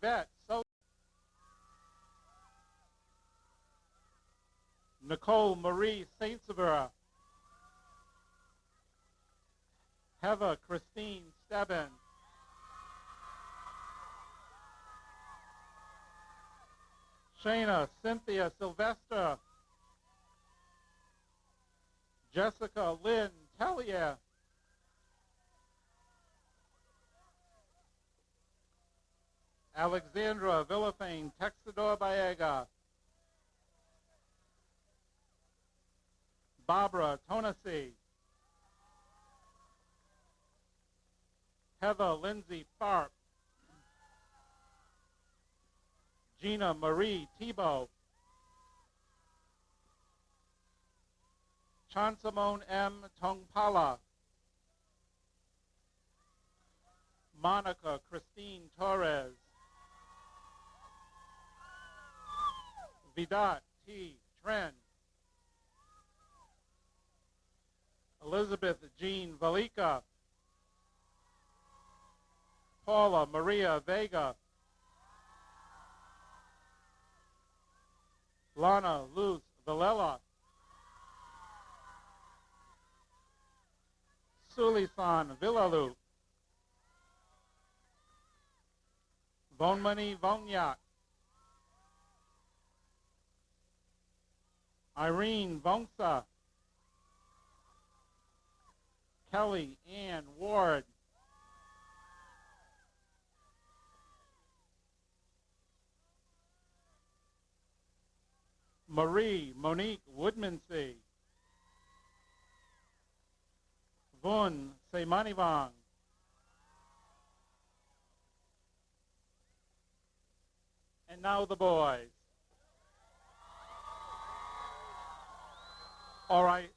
Yvette So, Nicole Marie Saint-Sever, Heather Christine Stebbins, Shayna Cynthia Sylvester, Jessica Lynn Tellier, Alexandra Villafane Texador Baega, Barbara Tonasi, Heather Lindsay Tharp, Gina Marie Tebow, Chansamone M. Tongpala, Monica Christine Torres, Vidat T. Tren, Elizabeth Jean Valika, Paula Maria Vega, Lana Luz Villela, Sulisan Villalu, Vonmani Vonyak, Irene Vonsa, Kelly Ann Ward, Marie Monique Woodmansee, Vun Semanivang, and now the boys. Or I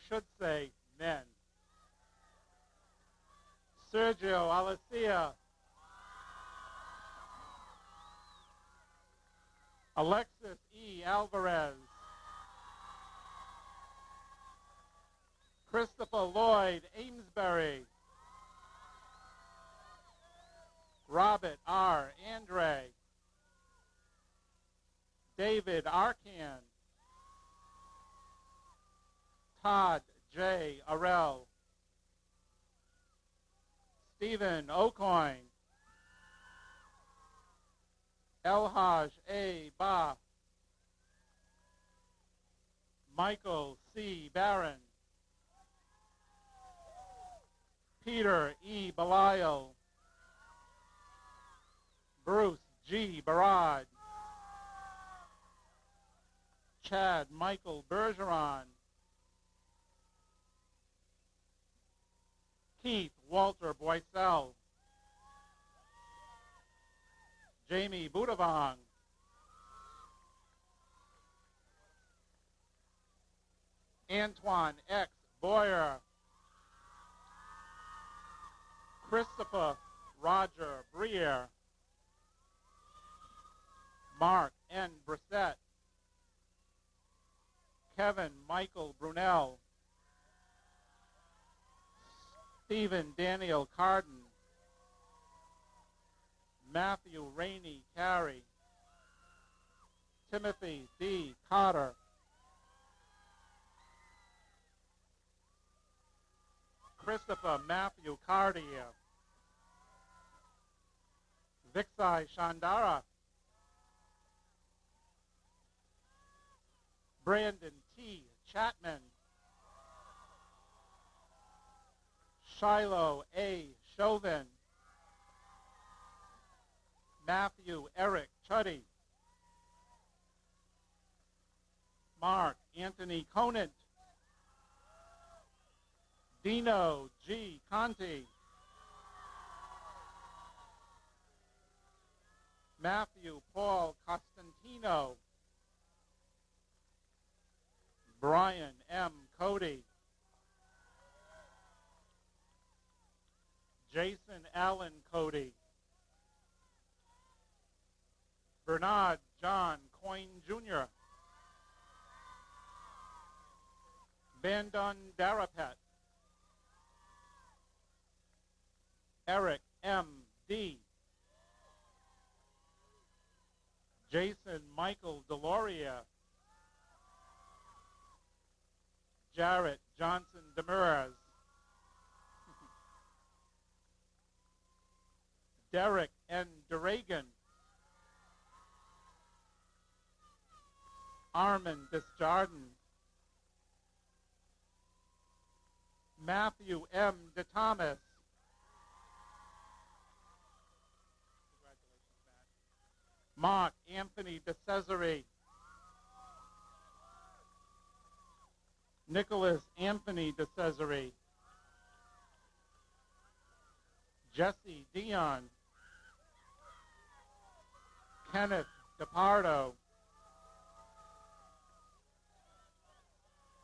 should say men. Sergio Alicia, Alexis E. Alvarez, Christopher Lloyd Amesbury, Robert R. Andre, David Arcan, Todd J. Arell, Stephen O'Coin, Elhaj A. Ba, Michael C. Barron, Peter E. Belial, Bruce G. Barad, Chad Michael Bergeron, Keith Walter Boisel, Jamie Budavang, Antoine X. Boyer, Christopher Roger Briere, Mark N. Brissett, Kevin Michael Brunel, Stephen Daniel Carden, Matthew Rainey Carey, Timothy D. Cotter, Christopher Matthew Cartier, Vixai Shandara, Brandon T. Chapman, Shiloh A. Chauvin, Matthew Eric Chuddy, Mark Anthony Conant, Dino G. Conti, Matthew Paul Costantino, Brian M. Cody, Jason Allen Cody, Bernard John Coyne Jr., Bandon Darapet, Eric M. D., Jarrett Johnson Demers. Derek N. Duregan. Armin Desjardins. Matthew M. DeThomas. Mark Anthony DeCesare. Nicholas Anthony DeCesare. Jesse Dion. Kenneth DePardo.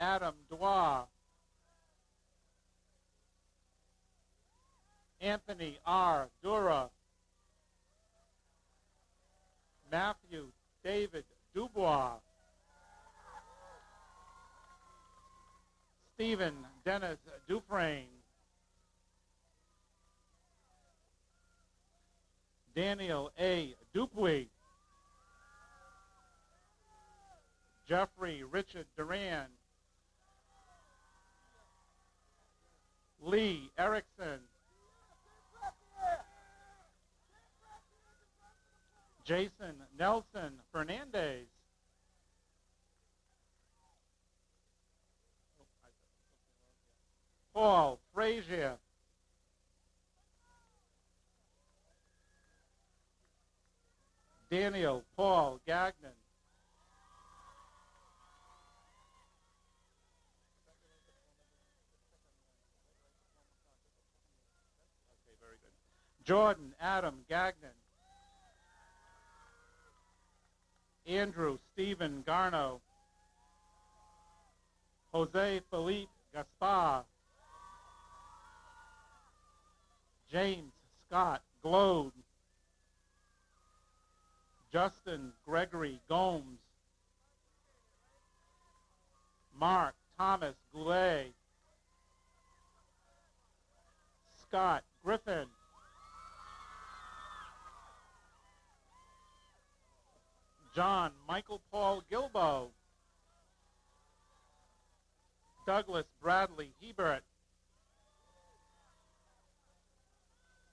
Adam Dwa. Anthony R. Dura. Matthew David Dubois. Stephen Dennis Dufresne. Daniel A. Dupuy. Jeffrey Richard Duran. Lee Erickson. Jason Nelson Fernandez. Paul Frazier. Daniel Paul Gagnon. Okay, very good. Jordan Adam Gagnon. Andrew Stephen Garno. Jose Felipe Gaspar. James Scott Glode. Justin Gregory Gomes. Mark Thomas Goulet. Scott Griffin. John Michael Paul Gilbo. Douglas Bradley Hebert.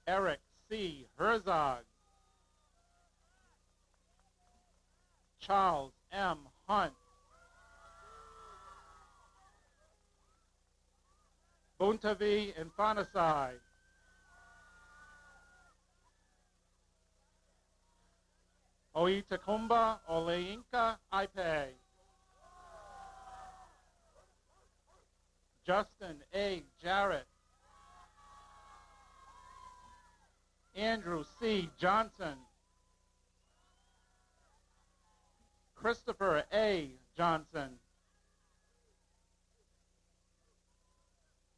Eric C. Herzog. Charles M. Hunt. Buntavi Infanasai. Oitakumba Oleinka Ipe. Justin A. Jarrett. Andrew C. Johnson. Christopher A. Johnson.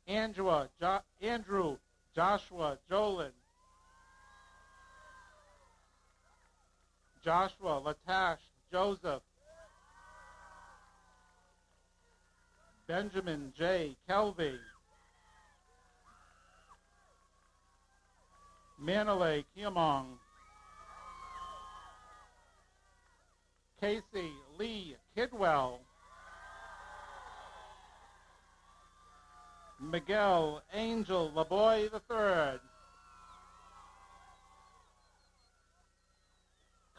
Andrew Joshua Jolin. Joshua Latash Joseph. Benjamin J. Kelvey. Manale Kiamong. Casey Lee Kidwell. Miguel Angel LaBoy III.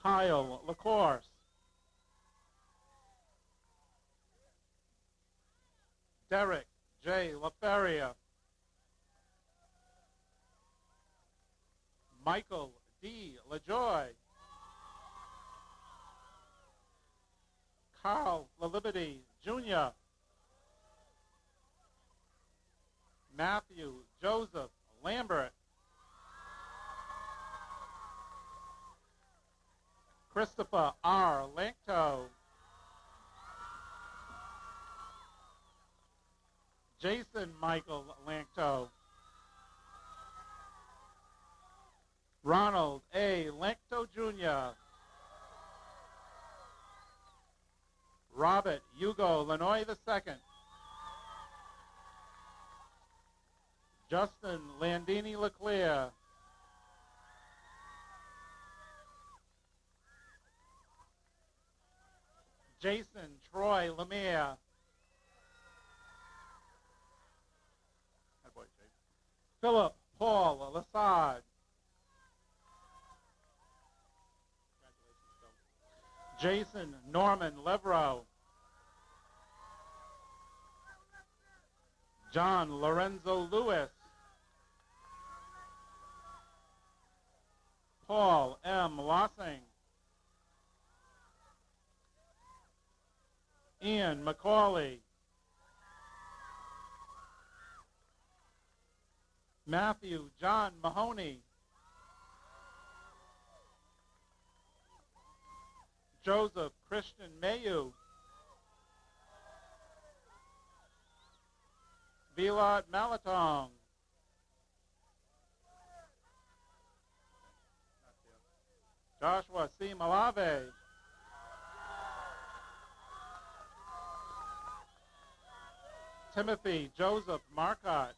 Kyle LaCourse. Derek J. LaFeria. Michael D. LaJoy. Carl LaLiberty Jr. Matthew Joseph Lambert. Christopher R. Lankto. Jason Michael Lankto. Ronald A. Lankto Jr. Robert Hugo Lanoy II. Justin Landini Leclerc. Jason Troy Lemire. Philip Paul Lassard. Jason Norman Levrow. John Lorenzo Lewis. Paul M. Lossing. Ian McCauley. Matthew John Mahoney. Joseph Christian Mayu. Vilad Malatong. Joshua C. Malave. Timothy Joseph Marcotte.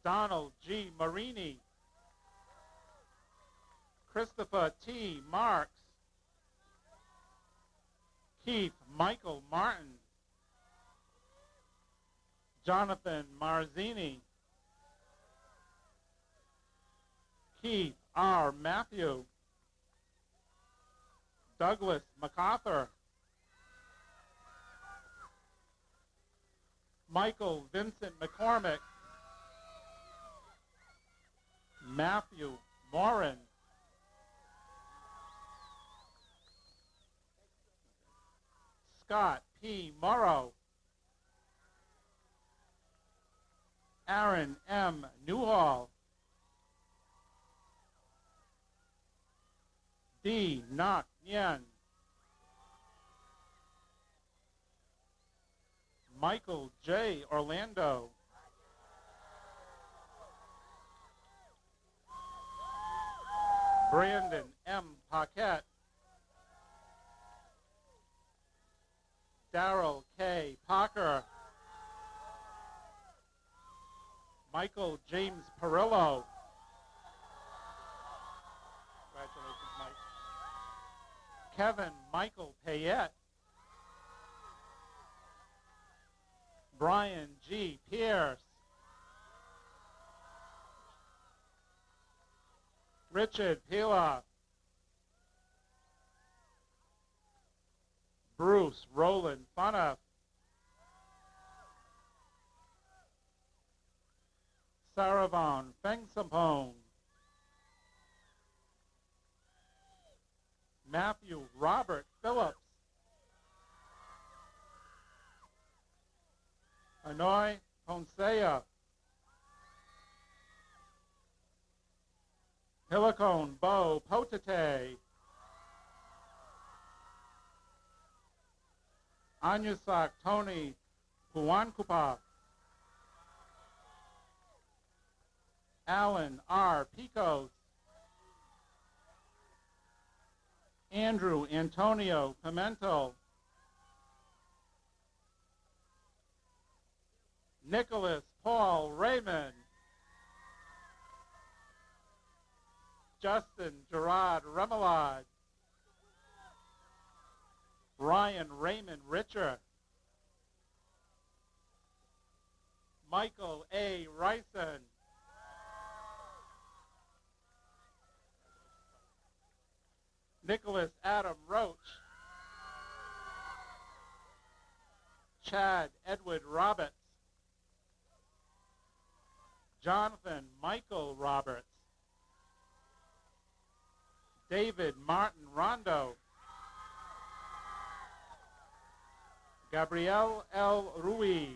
Donald G. Marini. Christopher T. Marks. Keith Michael Martin. Jonathan Marzini. Keith R. Matthew. Douglas MacArthur. Michael Vincent McCormick. Matthew Morin. Scott P. Morrow. Aaron M. Newhall. D. Nak Nien. Michael J. Orlando. Brandon M. Paquette. Darrell K. Parker. Michael James Perillo. Congratulations, Mike. Kevin Michael Payette. Brian G. Pierce. Richard Pila. Bruce Roland Funeff. Saravon Fengsampong. Matthew Robert Phillips. Hanoi Ponsea. Hilicone Bo Potate. Anyusak Tony Puankupa. Alan R. Picos. Andrew Antonio Pimento. Nicholas Paul Raymond. Justin Gerard Remelade. Ryan Raymond Richer. Michael A. Ryson. Nicholas Adam Roach. Chad Edward Roberts. Jonathan Michael Roberts. David Martin Rondo. Gabrielle L. Ruiz.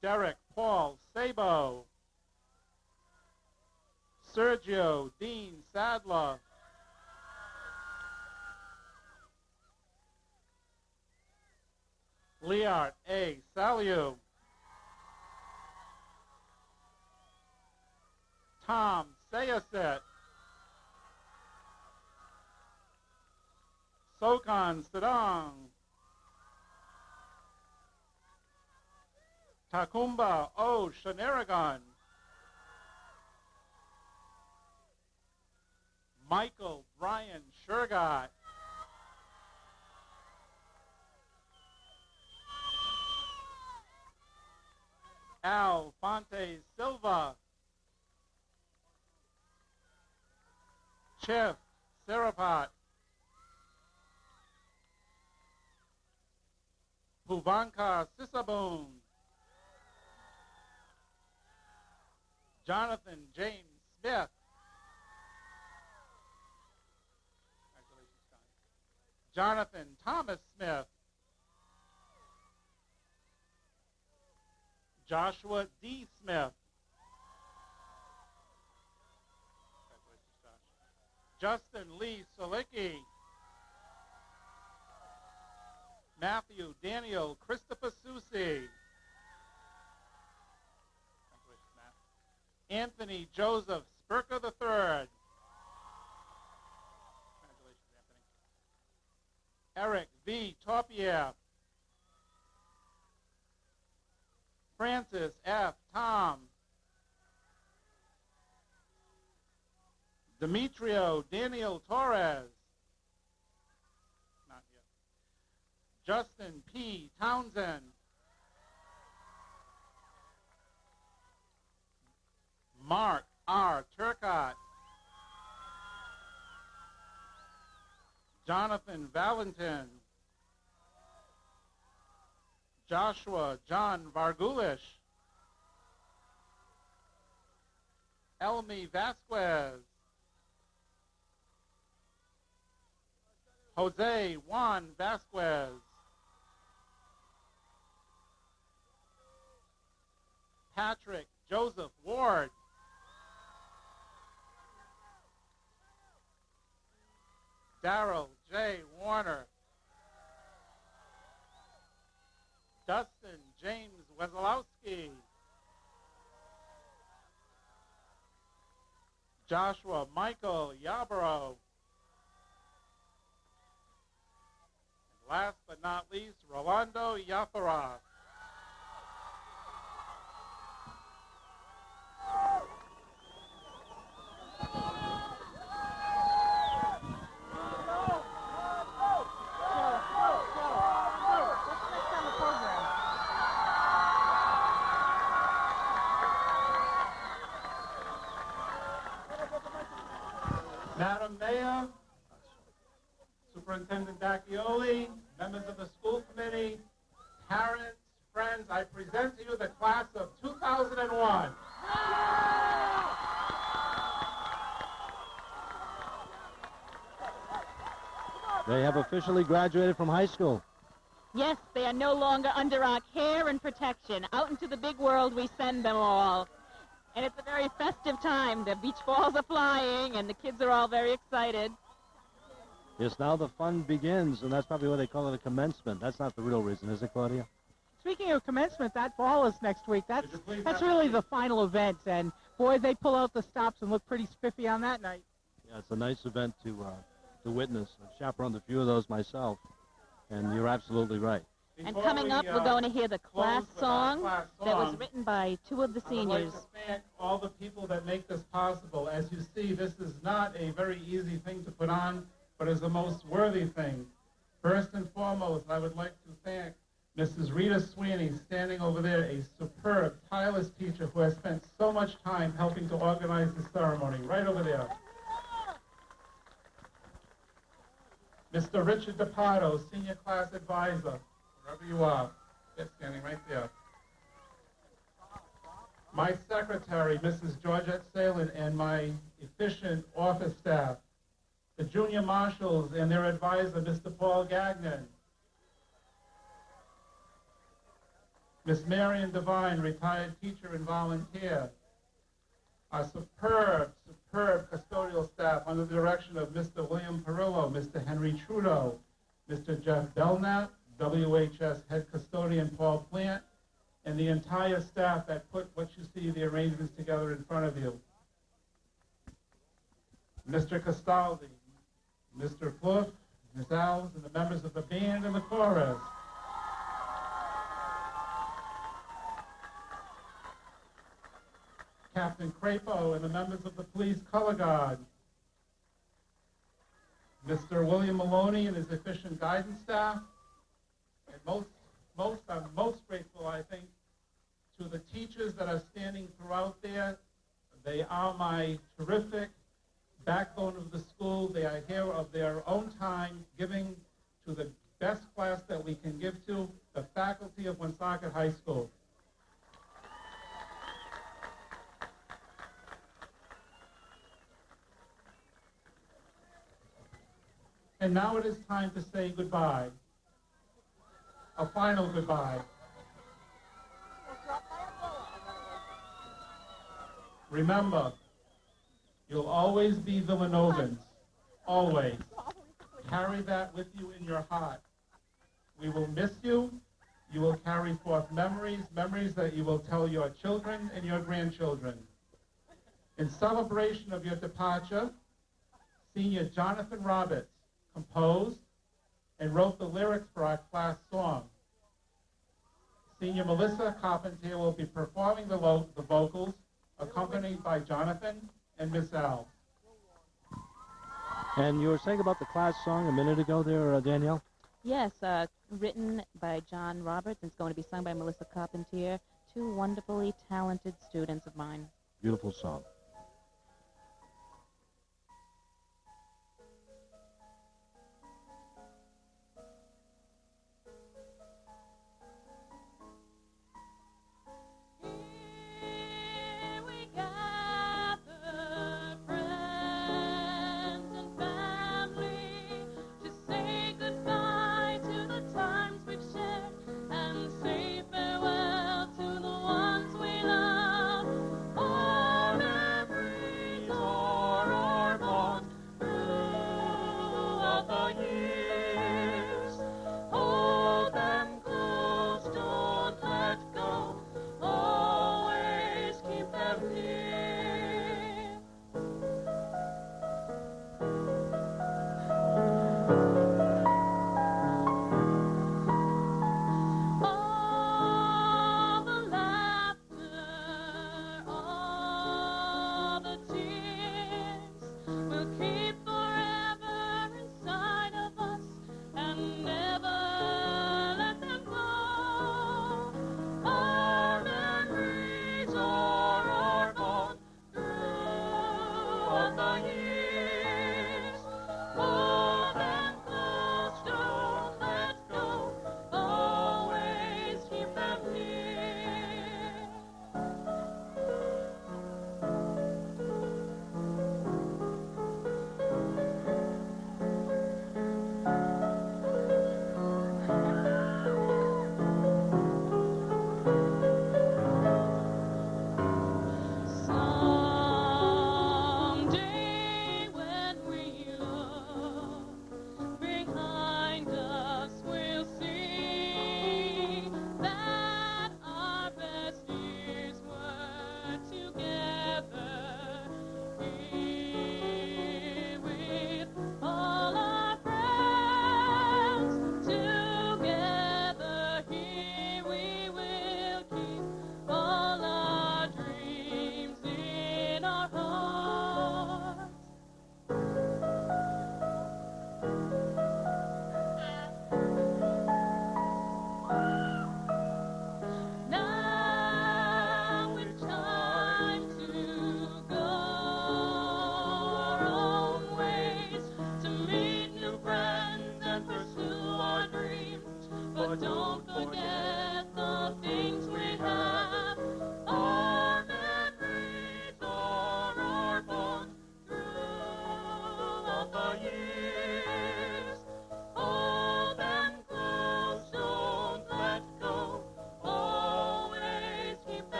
Derek Paul Sabo. Sergio Dean Sadler. Leart A. Saliu. Tom Sayaset. Sokan Sedong. Takumba O. Shanaragan. Michael Brian Shergott. Monte Silva, Chef Serapat, Puvanka Sisabun, Jonathan James Smith, Jonathan Thomas Smith, Joshua D. Smith, Justin Lee Solicki, Matthew Daniel Christopher Susi, Anthony Joseph Spurka III, congratulations, Anthony. Eric V. Torpieff, Francis F. Tom, Demetrio Daniel Torres, not yet. Justin P. Townsend, Mark R. Turcott, Jonathan Valentin, Joshua John Vargulish, Elmi Vasquez, Jose Juan Vasquez, Patrick Joseph Ward, Darrell J. Warner, Dustin James Wesolowski, Joshua Michael Yarborough, and last but not least, Rolando Yafara. Madam Mayor, Superintendent Dacchioli, members of the school committee, parents, friends, I present to you the class of 2001. They have officially graduated from high school. Yes, they are no longer under our care and protection. Out into the big world we send them all. And it's a very festive time. The beach balls are flying, and the kids are all very excited. Yes, now the fun begins, and that's probably what they call it, a commencement. That's not the real reason, is it, Claudia? Speaking of commencement, that ball is next week. That's really the final event, and boy, they pull out the stops and look pretty spiffy on that night. Yeah, it's a nice event to witness. I've chaperoned a few of those myself, and you're absolutely right. And coming up, we're going to hear the class song that was written by two of the seniors. I would like to thank all the people that make this possible. As you see, this is not a very easy thing to put on, but is the most worthy thing. First and foremost, I would like to thank Mrs. Rita Sweeney, standing over there, a superb, tireless teacher who has spent so much time helping to organize the ceremony, right over there. Mr. Richard DePato, senior class advisor, wherever you are, yes, standing right there. My secretary, Mrs. Georgette Salin, and my efficient office staff, the junior marshals and their advisor, Mr. Paul Gagnon, Miss Marion Devine, retired teacher and volunteer, our superb custodial staff under the direction of Mr. William Perillo, Mr. Henry Trudeau, Mr. Jeff Belknap, WHS head custodian Paul Plant, and the entire staff that put what you see, the arrangements together in front of you. Mr. Castaldi, Mr. Fluff, Ms. Alves, and the members of the band and the chorus. Captain Crapo and the members of the police color guard. Mr. William Maloney and his efficient guidance staff. And I'm most grateful, I think, to the teachers that are standing throughout there, they are my terrific backbone of the school. They are here of their own time, giving to the best class that we can give to, the faculty of Woonsocket High School. And now it is time to say goodbye. A final goodbye. Remember, you'll always be Villanovans. Always. Carry that with you in your heart. We will miss you. You will carry forth memories that you will tell your children and your grandchildren. In celebration of your departure, Senior Jonathan Roberts composed and wrote the lyrics for our class song. Senior Melissa Carpentier will be performing the vocals, accompanied by Jonathan and Miss Al. And you were saying about the class song a minute ago there, Danielle? Yes, written by John Roberts, and it's going to be sung by Melissa Carpentier, two wonderfully talented students of mine. Beautiful song.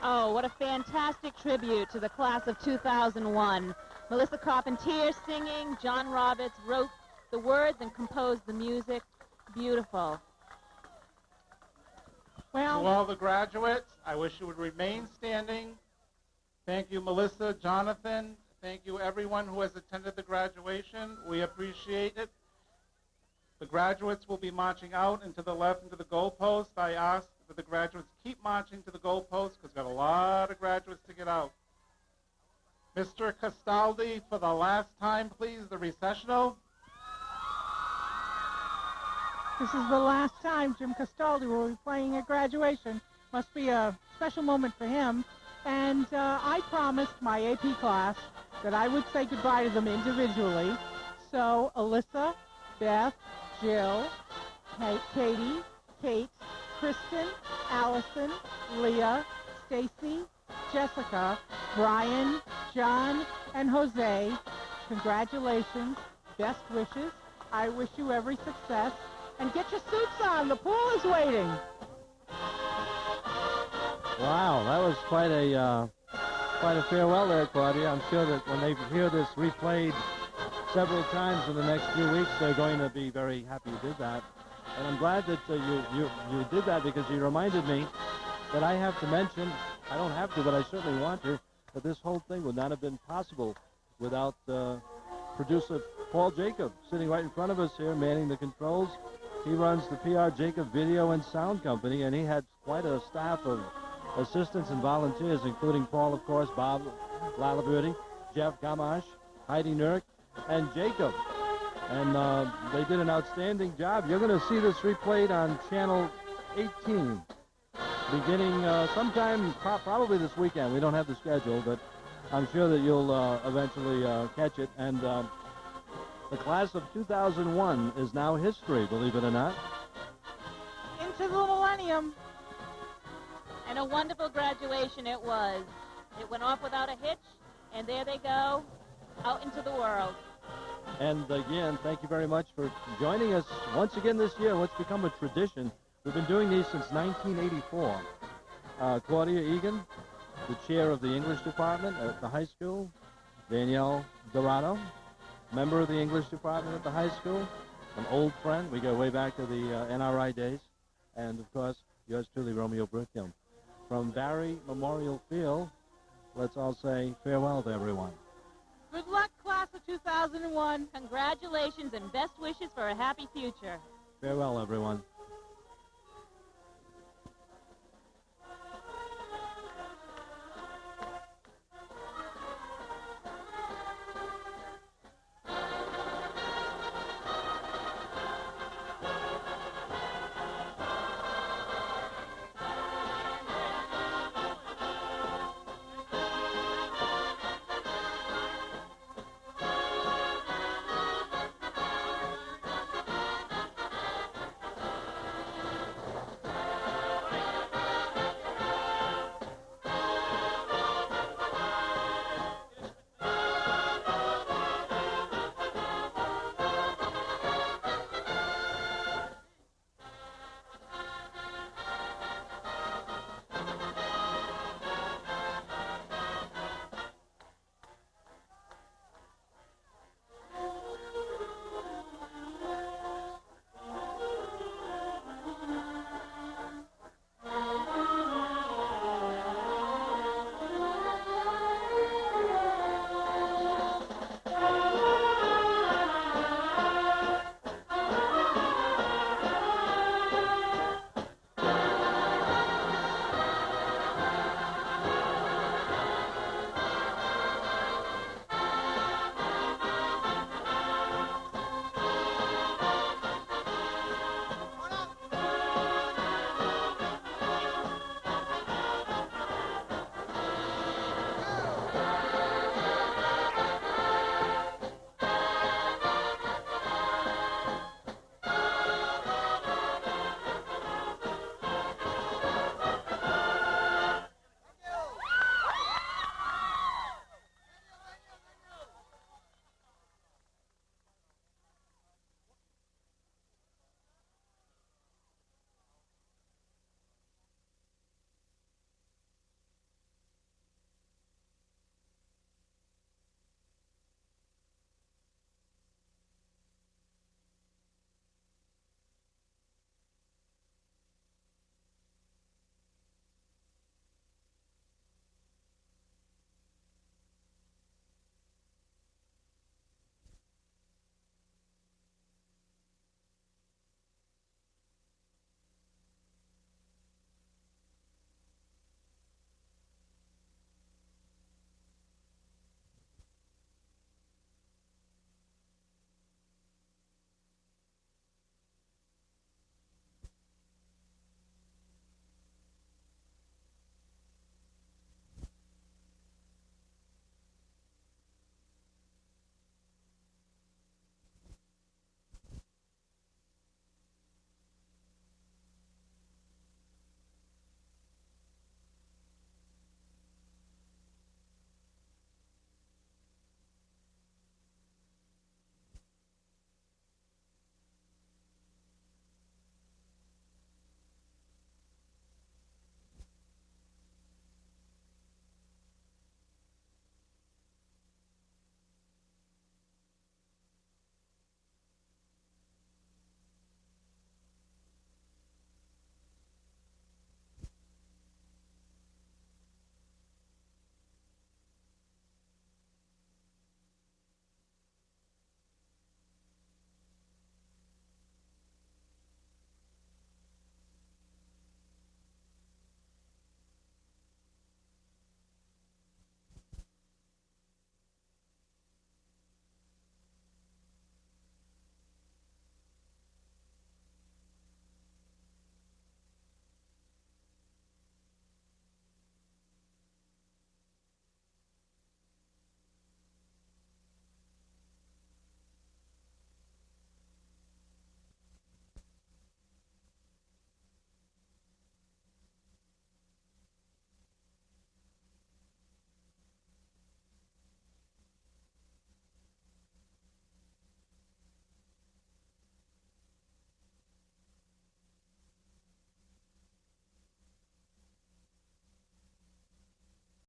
Oh, what a fantastic tribute to the class of 2001. Melissa Carpentier singing, John Roberts wrote the words and composed the music. beautiful. To Well, all the graduates, I wish you would remain standing. Thank you, Melissa, Jonathan. Thank you, everyone who has attended the graduation. We appreciate it. The graduates will be marching out and to the left into the goalpost. I ask that the graduates keep marching to the goalpost because we've got a lot of graduates to get out. Mr. Castaldi, for the last time, please, the recessional. this is the last time Jim Castaldi will be playing at graduation. Must be a special moment for him. And I promised my AP class that I would say goodbye to them individually. So Alyssa, Beth, Jill, Katie, Kate, Kristen, Allison, Leah, Stacy, Jessica, Brian, John, and Jose, congratulations, best wishes. I wish you every success. And get your suits on. The pool is waiting. Wow, that was quite a farewell there, Claudia. I'm sure that when they hear this replayed several times in the next few weeks, they're going to be very happy you did that. And I'm glad that you did that because you reminded me that I have to mention, I don't have to, but I certainly want to, that this whole thing would not have been possible without producer Paul Jacob sitting right in front of us here, manning the controls. He runs the PR Jacob Video and Sound Company, and he had quite a staff of assistants and volunteers, including Paul, of course, Bob Lalaberty, Jeff Gamache, Heidi Nurk, and Jacob. And they did an outstanding job. You're going to see this replayed on Channel 18, beginning sometime probably this weekend. We don't have the schedule, but I'm sure that you'll eventually catch it. And the class of 2001 is now history, believe it or not. Into the millennium. And a wonderful graduation it was. It went off without a hitch, and there they go, out into the world. And again, thank you very much for joining us once again this year. What's become a tradition. We've been doing these since 1984. Claudia Egan, the chair of the English department at the high school. Danielle Dorado, member of the English department at the high school. An old friend. We go way back to the NRI days. And, of course, yours truly, Romeo Brickhill. From Barry Memorial Field, let's all say farewell to everyone. Good luck, class of 2001. Congratulations and best wishes for a happy future. Farewell, everyone.